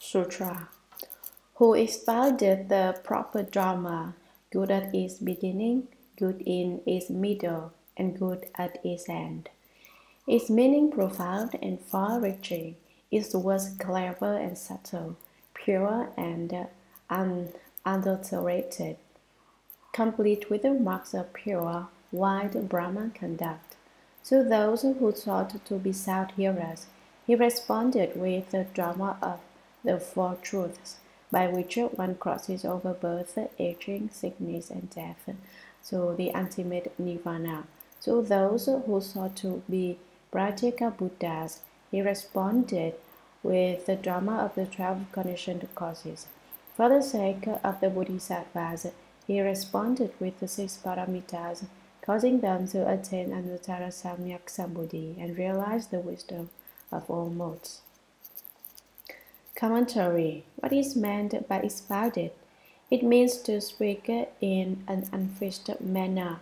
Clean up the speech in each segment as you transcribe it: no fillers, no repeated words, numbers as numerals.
Sutra, who expounded the proper Dharma, good at its beginning, good in its middle, and good at its end. Its meaning profound and far-reaching, its words clever and subtle, pure and unadulterated, complete with the marks of pure, wide Brahman conduct. To those who thought to be sound hearers, he responded with the drama of the Four Truths, by which one crosses over birth, aging, sickness, and death, to the ultimate nirvana. To those who sought to be Pratyeka Buddhas, he responded with the drama of the 12 conditioned causes. For the sake of the Bodhisattvas, he responded with the 6 paramitas, causing them to attain Anuttara Samyak Sambuddhi and realize the wisdom of all modes. Commentary. What is meant by expounded? It means to speak in an unfixed manner.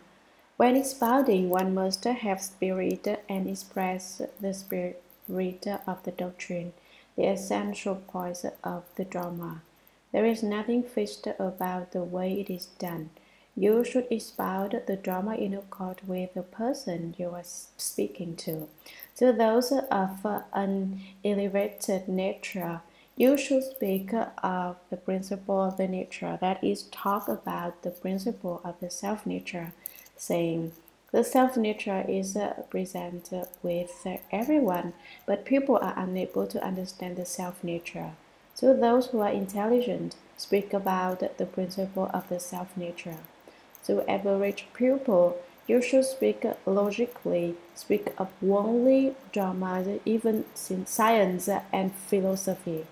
When expounding, one must have spirit and express the spirit of the doctrine, the essential points of the Dharma. There is nothing fixed about the way it is done. You should expound the Dharma in accord with the person you are speaking to. To those of an elevated nature, you should speak of the principle of the nature, that is, talk about the principle of the self-nature, saying, the self-nature is present with everyone, but people are unable to understand the self-nature. To those who are intelligent, speak about the principle of the self-nature. To average people, you should speak logically, speak of worldly dramas, even science and philosophy.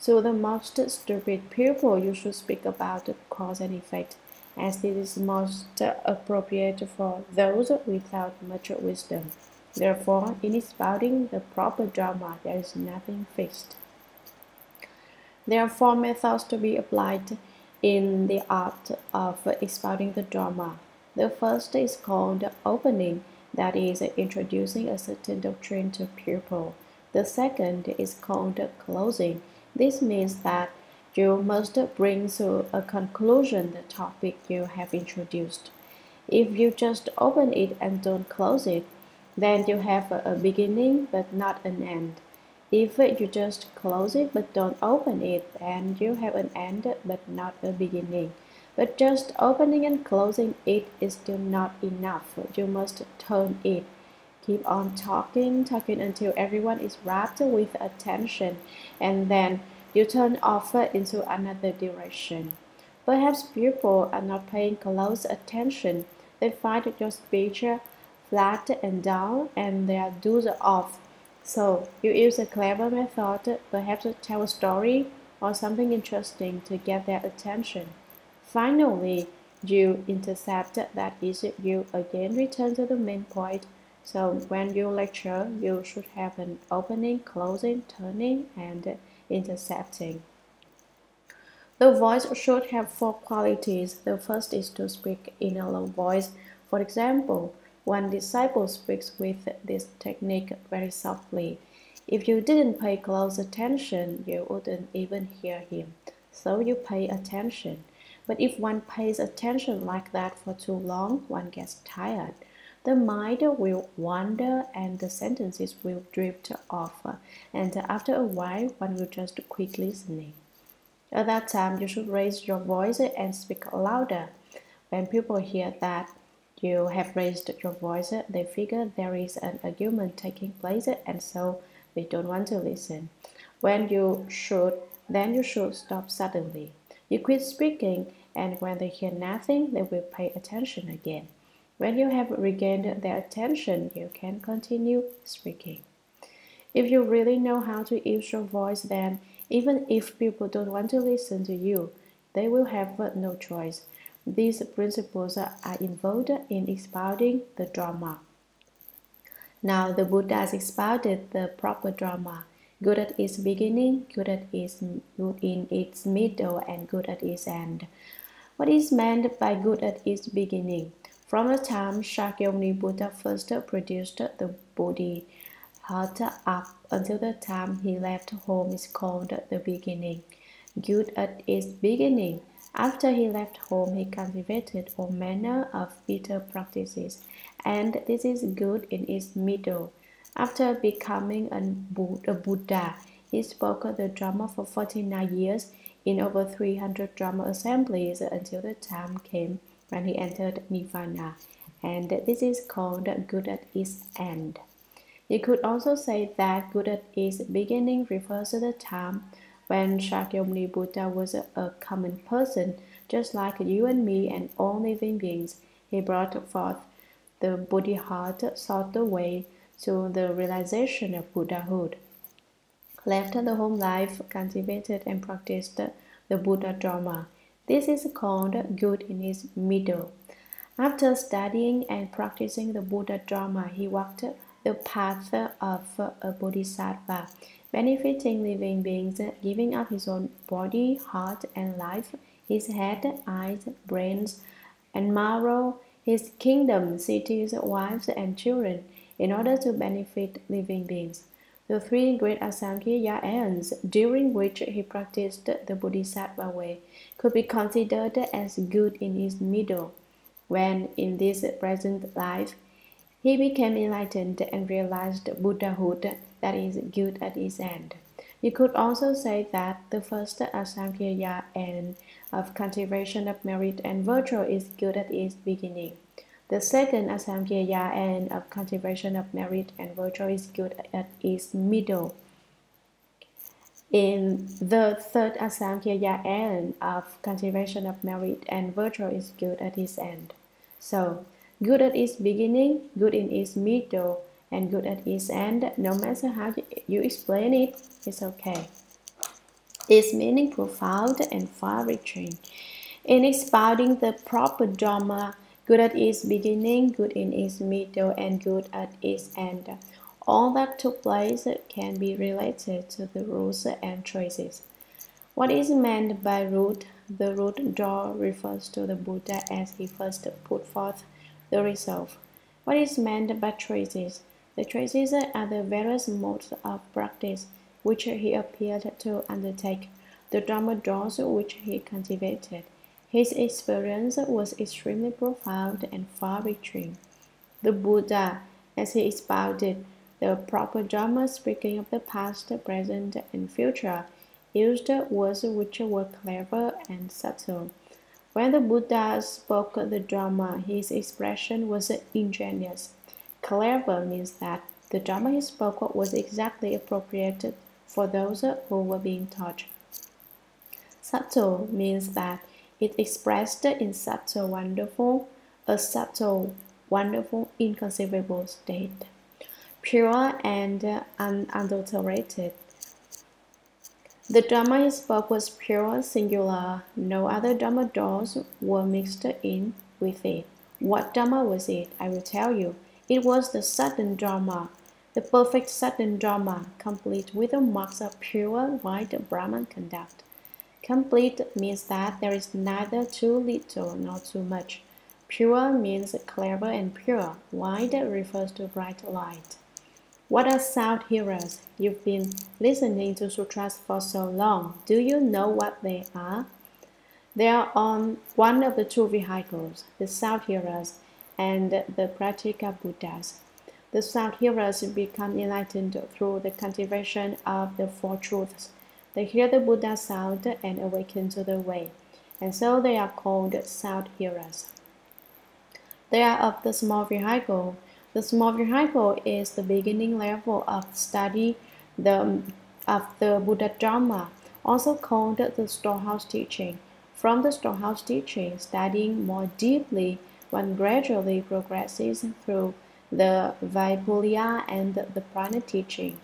To the most stupid people, you should speak about cause and effect, as it is most appropriate for those without much wisdom. Therefore, in expounding the proper Dharma, there is nothing fixed. There are 4 methods to be applied in the art of expounding the Dharma. The first is called opening, that is, introducing a certain doctrine to people. The second is called closing. This means that you must bring to a conclusion the topic you have introduced. If you just open it and don't close it, then you have a beginning but not an end. If you just close it but don't open it, then you have an end but not a beginning. But just opening and closing it is still not enough. You must turn it. Keep on talking until everyone is wrapped with attention, and then you turn off into another direction. Perhaps people are not paying close attention. They find your speech flat and dull, and their doors off. So you use a clever method, perhaps tell a story or something interesting to get their attention. Finally, you intercept, that is, you again return to the main point. So when you lecture, you should have an opening, closing, turning, and intercepting. The voice should have 4 qualities. The first is to speak in a low voice. For example, one disciple speaks with this technique very softly. If you didn't pay close attention, you wouldn't even hear him. So you pay attention. But if one pays attention like that for too long, one gets tired. The mind will wander and the sentences will drift off. And after a while, one will just quit listening. At that time, you should raise your voice and speak louder. When people hear that you have raised your voice, they figure there is an argument taking place, and so they don't want to listen. Then you should stop suddenly. You quit speaking, and when they hear nothing, they will pay attention again. When you have regained their attention, you can continue speaking. If you really know how to use your voice, then even if people don't want to listen to you, they will have no choice. These principles are involved in expounding the Dharma. Now the Buddha has expounded the proper Dharma, good at its beginning, good in its middle, and good at its end. What is meant by good at its beginning? From the time Shakyamuni Buddha first produced the Bodhi, heart up until the time he left home is called the beginning. Good at its beginning. After he left home, he cultivated all manner of better practices, and this is good in its middle. After becoming a Buddha, he spoke the Dharma for 49 years in over 300 Dharma assemblies until the time came when he entered Nirvana, and this is called good at its end. You could also say that good at its beginning refers to the time when Shakyamuni Buddha was a common person, just like you and me and all living beings. He brought forth the Buddha heart, sought the way to the realization of Buddhahood, left the home life, cultivated and practiced the Buddha Dharma. This is called good in its middle. After studying and practicing the Buddha Dharma, he walked the path of a bodhisattva, benefiting living beings, giving up his own body, heart, and life, his head, eyes, brains, and marrow, his kingdom, cities, wives, and children, in order to benefit living beings. The three great Asamkhya aeons during which he practiced the Bodhisattva way could be considered as good in his middle. When, in this present life, he became enlightened and realized Buddhahood, that is good at its end. You could also say that the first Asamkhya aeon of cultivation of merit and virtue is good at its beginning. The second Asamkhya aeon of cultivation of merit and virtue is good at its middle. In the third Asamkhya aeon of cultivation of merit and virtue is good at its end. So, good at its beginning, good in its middle, and good at its end, no matter how you explain it, it's okay. Its meaning profound and far-reaching. In expounding the proper Dharma, good at its beginning, good in its middle, and good at its end, all that took place can be related to the rules and choices. What is meant by root? The root door refers to the Buddha as he first put forth the resolve. What is meant by choices? The choices are the various modes of practice which he appeared to undertake, the Dharma doors which he cultivated. His experience was extremely profound and far-reaching. The Buddha, as he expounded the proper Dharma, speaking of the past, present, and future, used words which were clever and subtle. When the Buddha spoke the Dharma, his expression was ingenious. Clever means that the Dharma he spoke was exactly appropriate for those who were being taught. Subtle means that it expressed in a subtle, wonderful, inconceivable state. Pure and unadulterated. The Dharma he spoke was pure, singular. No other Dharma doors were mixed in with it. What Dharma was it? I will tell you. It was the sudden Dharma, the perfect sudden Dharma, complete with the marks of pure, white Brahman conduct. Complete means that there is neither too little nor too much. Pure means clever and pure. White refers to bright light. What are sound hearers? You've been listening to sutras for so long. Do you know what they are? They are on one of the two vehicles, the sound hearers and the Pratyeka Buddhas. The sound hearers become enlightened through the cultivation of the Four Truths. They hear the Buddha sound and awaken to the way, and so they are called sound hearers. They are of the small vehicle. The small vehicle is the beginning level of study of the Buddha Dharma, also called the storehouse teaching. From the storehouse teaching, studying more deeply, one gradually progresses through the Vaipulya and the Prana teaching,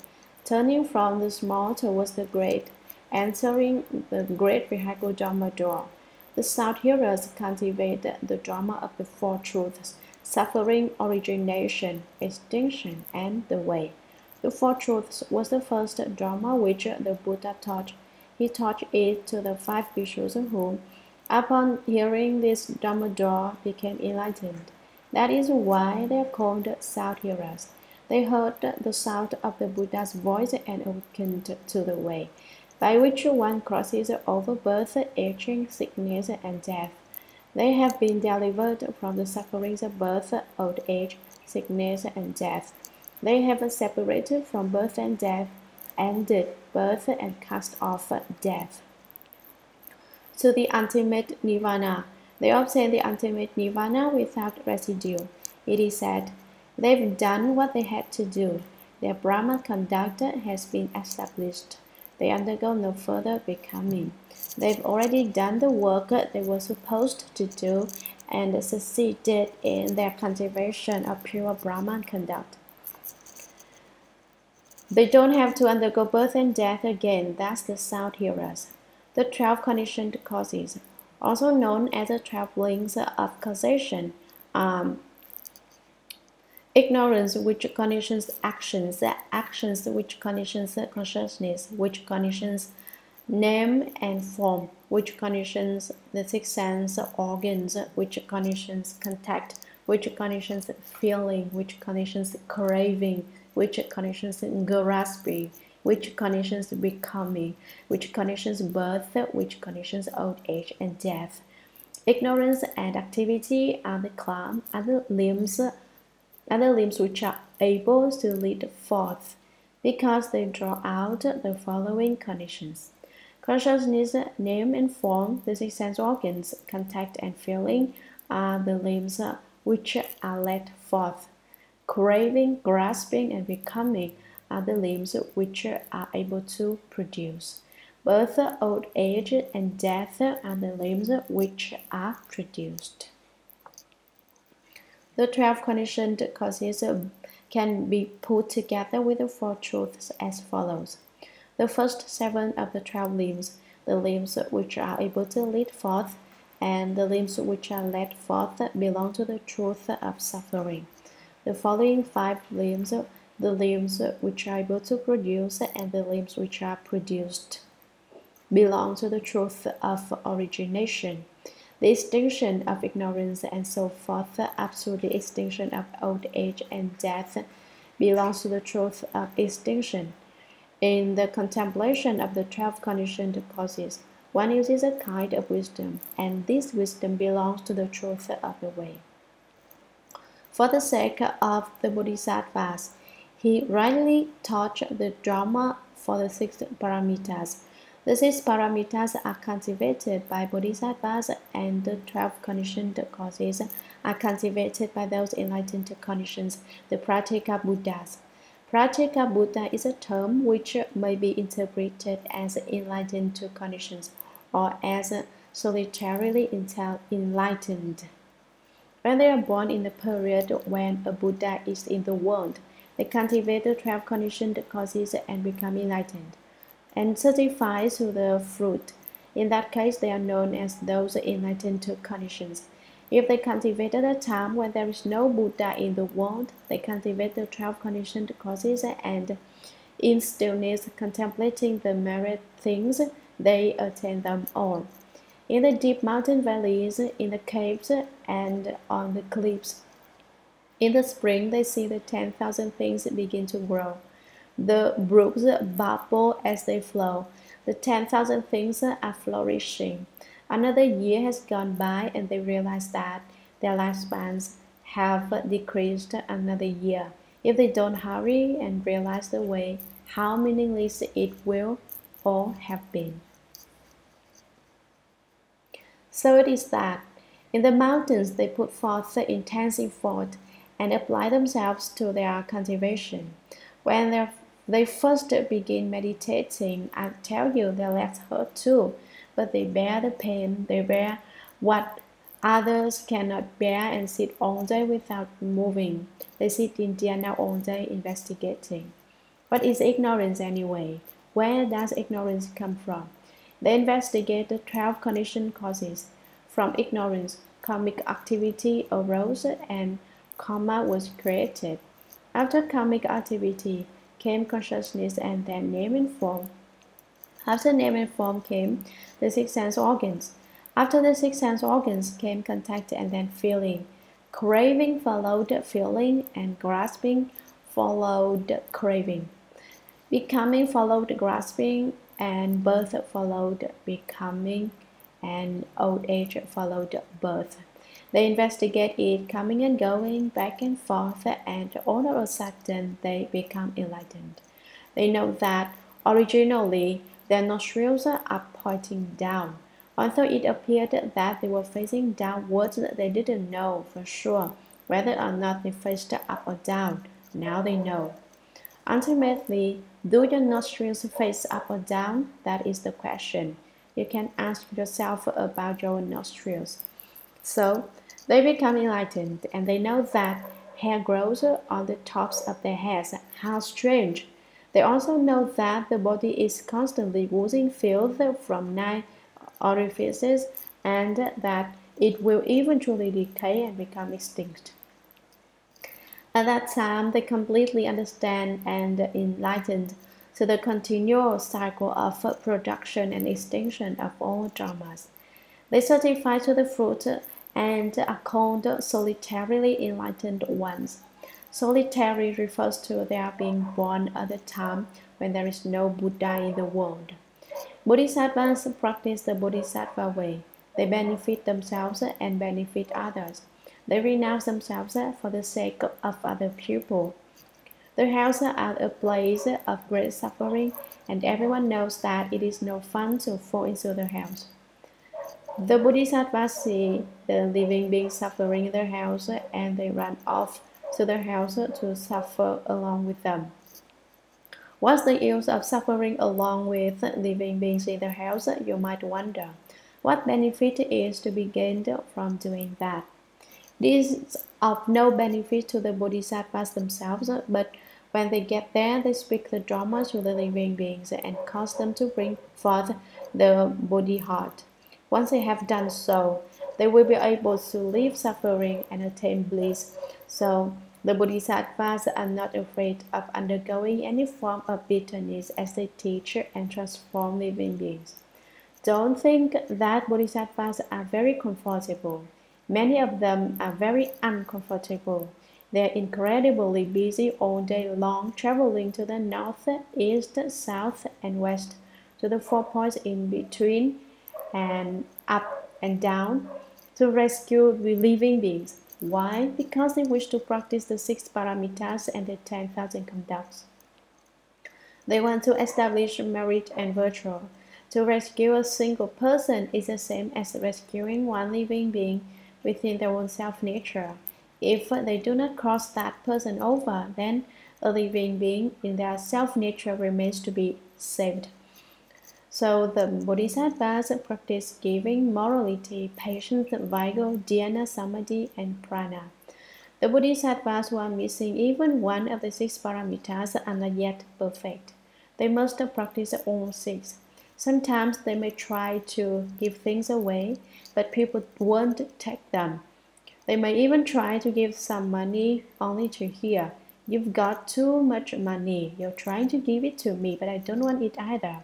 turning from the small towards the great, entering the great vehicle Dharma door. The sound hearers cultivate the Dharma of the Four Truths, suffering, origination, extinction, and the way. The Four Truths was the first Dharma which the Buddha taught. He taught it to the 5 bhikshus who, upon hearing this Dharma door, became enlightened. That is why they are called sound hearers. They heard the sound of the Buddha's voice and awakened to the way, by which one crosses over birth, aging, sickness, and death. They have been delivered from the sufferings of birth, old age, sickness, and death. They have separated from birth and death, ended birth, and cast off death. To the ultimate nirvana. They obtain the ultimate nirvana without residue. It is said, they've done what they had to do. Their Brahma conduct has been established. They undergo no further becoming. They've already done the work they were supposed to do and succeeded in their cultivation of pure Brahman conduct. They don't have to undergo birth and death again. That's the sound hearers. The 12 conditioned causes, also known as the 12 links of causation, ignorance, which conditions actions, actions which conditions consciousness, which conditions name and form, which conditions the six sense organs, which conditions contact, which conditions feeling, which conditions craving, which conditions grasping, which conditions becoming, which conditions birth, which conditions old age and death. Ignorance and activity are the limbs which are able to lead forth, because they draw out the following conditions. Consciousness, name and form, the six sense organs, contact and feeling are the limbs which are led forth. Craving, grasping, and becoming are the limbs which are able to produce. Birth, old age, and death are the limbs which are produced. The 12 conditioned causes can be put together with the 4 truths as follows. The first 7 of the 12 limbs, the limbs which are able to lead forth, and the limbs which are led forth, belong to the truth of suffering. The following 5 limbs, the limbs which are able to produce and the limbs which are produced, belong to the truth of origination. The extinction of ignorance and so forth, up to the extinction of old age and death, belongs to the truth of extinction. In the contemplation of the 12 conditioned causes, one uses a kind of wisdom, and this wisdom belongs to the truth of the way. For the sake of the Bodhisattvas, he rightly taught the Dharma for the 6 paramitas. The 6 paramitas are cultivated by Bodhisattvas, and the 12 conditioned causes are cultivated by those enlightened conditions, the Pratyeka Buddhas. Pratyeka Buddha is a term which may be interpreted as enlightened conditions or as solitarily enlightened. When they are born in the period when a Buddha is in the world, they cultivate the 12 conditioned causes and become enlightened, and certify to the fruit. In that case, they are known as those enlightened conditions. If they cultivate at a time when there is no Buddha in the world, they cultivate the 12 conditioned causes, and in stillness, contemplating the merit things, they attain them all. In the deep mountain valleys, in the caves, and on the cliffs, in the spring, they see the 10,000 things begin to grow. The brooks bubble as they flow. The 10,000 things are flourishing. Another year has gone by, and they realize that their lifespans have decreased another year. If they don't hurry and realize the way, how meaningless it will all have been. So it is that in the mountains they put forth the intense effort and apply themselves to their cultivation. When they first begin meditating, I tell you their legs hurt too, but they bear the pain, they bear what others cannot bear, and sit all day without moving. They sit in dhyana all day investigating. What is ignorance anyway? Where does ignorance come from? They investigate the 12 conditioned causes. From ignorance, karmic activity arose and karma was created. After karmic activity came consciousness and then name and form. After name and form came the 6 sense organs. After the 6 sense organs came contact and then feeling. Craving followed feeling, and grasping followed craving. Becoming followed grasping, and birth followed becoming, and old age followed birth. They investigate it coming and going, back and forth, and all of a sudden they become enlightened. They know that originally their nostrils are pointing down. Although it appeared that they were facing downwards, they didn't know for sure whether or not they faced up or down. Now they know. Ultimately, do your nostrils face up or down? That is the question. You can ask yourself about your nostrils. So, they become enlightened and they know that hair grows on the tops of their heads. How strange! They also know that the body is constantly oozing filth from 9 orifices and that it will eventually decay and become extinct. At that time, they completely understand and enlightened to the continual cycle of production and extinction of all dharmas. They certify to the fruit and are called solitarily enlightened ones. Solitary refers to their being born at the time when there is no Buddha in the world. Bodhisattvas practice the Bodhisattva way. They benefit themselves and benefit others. They renounce themselves for the sake of other people. Their hells are a place of great suffering, and everyone knows that it is no fun to fall into their hells. The Bodhisattvas see the living beings suffering in their hells, and they run off to their hells to suffer along with them. What's the use of suffering along with living beings in their hells, you might wonder. What benefit is to be gained from doing that? This is of no benefit to the Bodhisattvas themselves, but when they get there, they speak the Dharma to the living beings and cause them to bring forth the Bodhi heart. Once they have done so, they will be able to leave suffering and attain bliss. So, the Bodhisattvas are not afraid of undergoing any form of bitterness as they teach and transform living beings. Don't think that Bodhisattvas are very comfortable. Many of them are very uncomfortable. They are incredibly busy all day long, traveling to the north, east, south, and west, to the 4 points in between, and up and down, to rescue living beings. Why? Because they wish to practice the 6 paramitas and the 10,000 conducts. They want to establish merit and virtue. To rescue a single person is the same as rescuing one living being within their own self-nature. If they do not cross that person over, then a living being in their self-nature remains to be saved. So the Bodhisattvas practice giving, morality, patience, vigor, dhyana, samadhi, and prana. The Bodhisattvas who are missing even one of the 6 paramitas are not yet perfect. They must practice all 6. Sometimes they may try to give things away, but people won't take them. They may even try to give some money only to hear, "You've got too much money. You're trying to give it to me, but I don't want it either."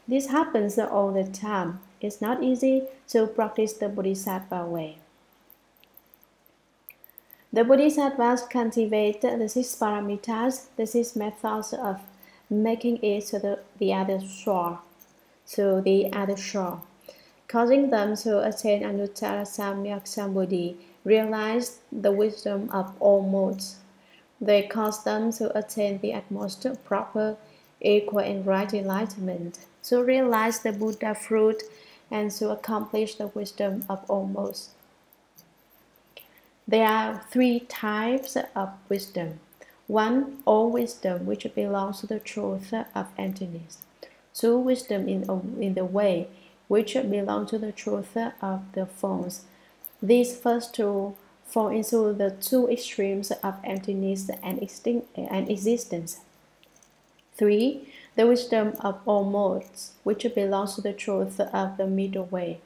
This happens all the time. It's not easy to practice the Bodhisattva way. The Bodhisattvas cultivate the 6 paramitas, the 6 methods of making it to the other shore, causing them to attain Anuttara Samyak Sambodhi, realize the wisdom of all modes. They cause them to attain the utmost proper, equal, and right enlightenment, to realize the Buddha fruit, and to accomplish the wisdom of all modes. There are 3 types of wisdom. 1. All wisdom, which belongs to the truth of emptiness. 2. Wisdom in the way, which belong to the truth of the forms. These first 2 fall into the 2 extremes of emptiness and existence. 3. The wisdom of all modes, which belongs to the truth of the middle way.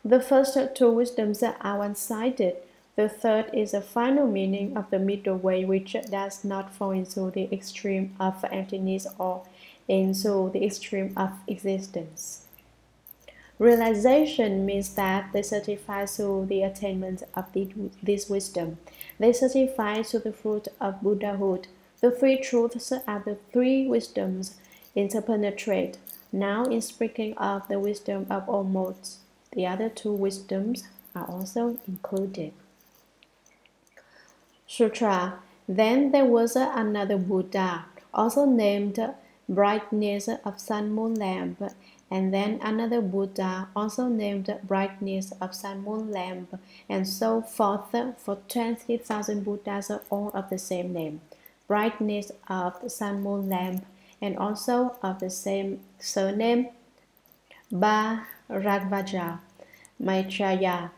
The first 2 wisdoms are one-sided. The third is the final meaning of the middle way, which does not fall into the extreme of emptiness or into the extreme of existence. Realization means that they certify to the attainment of this wisdom. They certify to the fruit of Buddhahood. The three truths are the three wisdoms interpenetrate. Now, in speaking of the wisdom of all modes, the other two wisdoms are also included. Sutra. Then there was another Buddha, also named Brightness of Sun Moon Lamp, and then another Buddha, also named Brightness of Sun Moon Lamp, and so forth for 20,000 Buddhas, all of the same name, Brightness of the Sun Moon Lamp, and also of the same surname, Bharadvaja, Maitreya.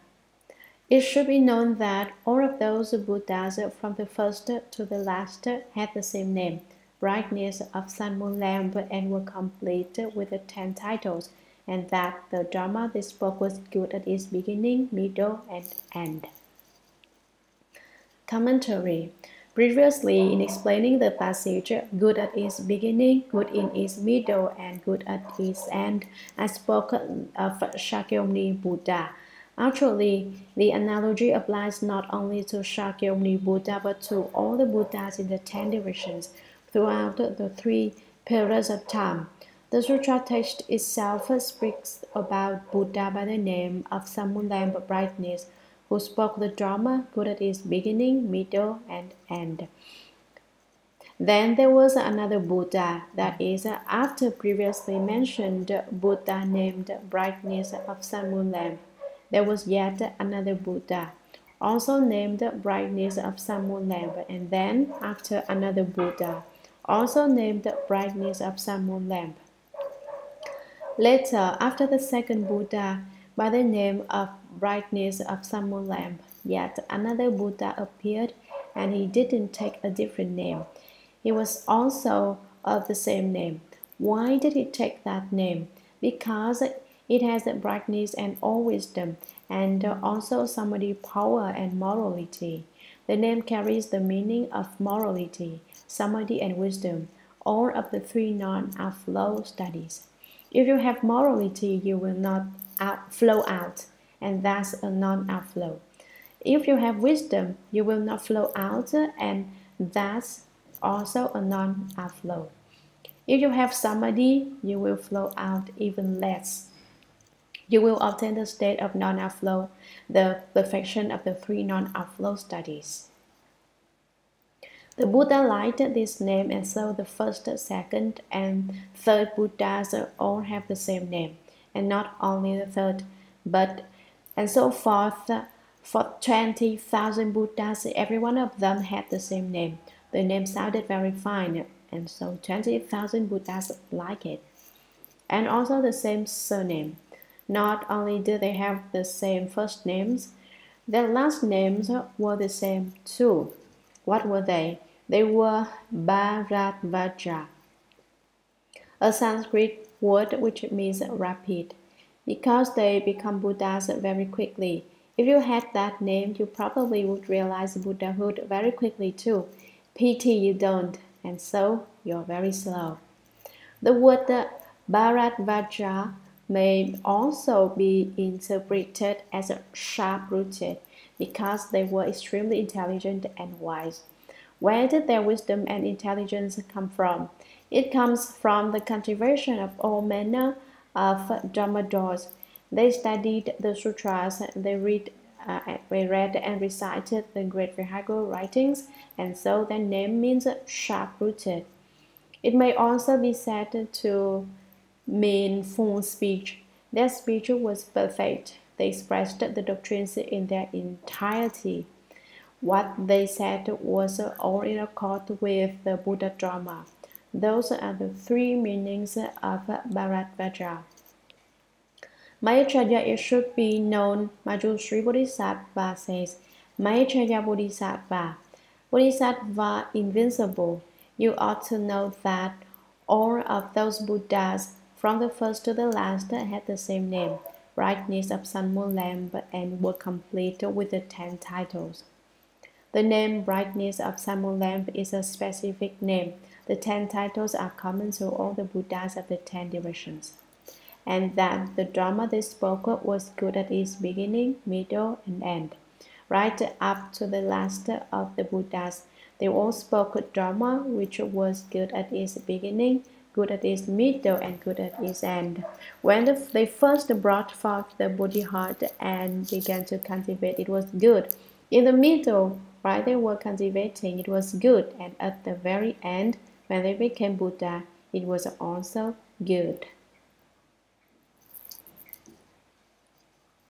It should be known that all of those Buddhas from the first to the last had the same name, Brightness of Sun Moon Lamp, and were complete with the 10 titles, and that the Dharma they spoke was good at its beginning, middle, and end. Commentary. Previously, in explaining the passage, good at its beginning, good in its middle, and good at its end, I spoke of Shakyamuni Buddha. Actually, the analogy applies not only to Shakyamuni Buddha but to all the Buddhas in the 10 directions throughout the 3 periods of time. The sutra text itself speaks about Buddha by the name of Sun Moon Lamp Brightness, who spoke the Dharma good at its beginning, middle, and end. Then there was another Buddha, that is, after previously mentioned Buddha named Brightness of Sun Moon Lamp. There was yet another Buddha, also named Brightness of Sun Moon Lamp, and then after another Buddha, also named Brightness of Sun Moon Lamp. Later, after the second Buddha, by the name of Brightness of Sun Moon Lamp, yet another Buddha appeared, and he didn't take a different name. He was also of the same name. Why did he take that name? Because it has the brightness and all wisdom, and also samadhi power and morality. The name carries the meaning of morality, samadhi, and wisdom, all of the 3 non-outflow studies. If you have morality, you will not flow out, and that's a non-outflow. If you have wisdom, you will not flow out, and that's also a non-outflow. If you have samadhi, you will flow out even less. You will obtain the state of non-outflow, the perfection of the 3 non-outflow studies. The Buddha liked this name, and so the first, second, and third Buddhas all have the same name, and not only the third, but and so forth for 20,000 Buddhas. Every one of them had the same name. The name sounded very fine, and so 20,000 Buddhas like it, and also the same surname. Not only did they have the same first names, their last names were the same too. What were they? They were Bharadvaja, a Sanskrit word which means rapid, because they become Buddhas very quickly. If you had that name, you probably would realize Buddhahood very quickly too. Pity you don't, and so you're very slow. The word Bharadvaja may also be interpreted as sharp-rooted, because they were extremely intelligent and wise. Where did their wisdom and intelligence come from? It comes from the cultivation of all manner of Dharma doors. They studied the sutras, they read and recited the great vehicle writings, and so their name means sharp-rooted. It may also be said to mean full speech. Their speech was perfect. They expressed the doctrines in their entirety. What they said was all in accord with the Buddha Dharma. Those are the 3 meanings of Bharadvaja. Maitreya, it should be known, Manjushri Bodhisattva says, Maitreya Bodhisattva. Bodhisattva invincible. You ought to know that all of those Buddhas, from the first to the last, had the same name, Brightness of Sun Moon Lamp, and were complete with the 10 titles. The name Brightness of Sun Moon Lamp is a specific name. The 10 titles are common to all the Buddhas of the 10 directions. and that the Dharma they spoke was good at its beginning, middle, and end. Right up to the last of the Buddhas, they all spoke Dharma which was good at its beginning, good at its middle, and good at its end. When they first brought forth the Bodhi heart and began to cultivate, it was good. In the middle, while they were cultivating, it was good, and at the very end, when they became Buddha, it was also good.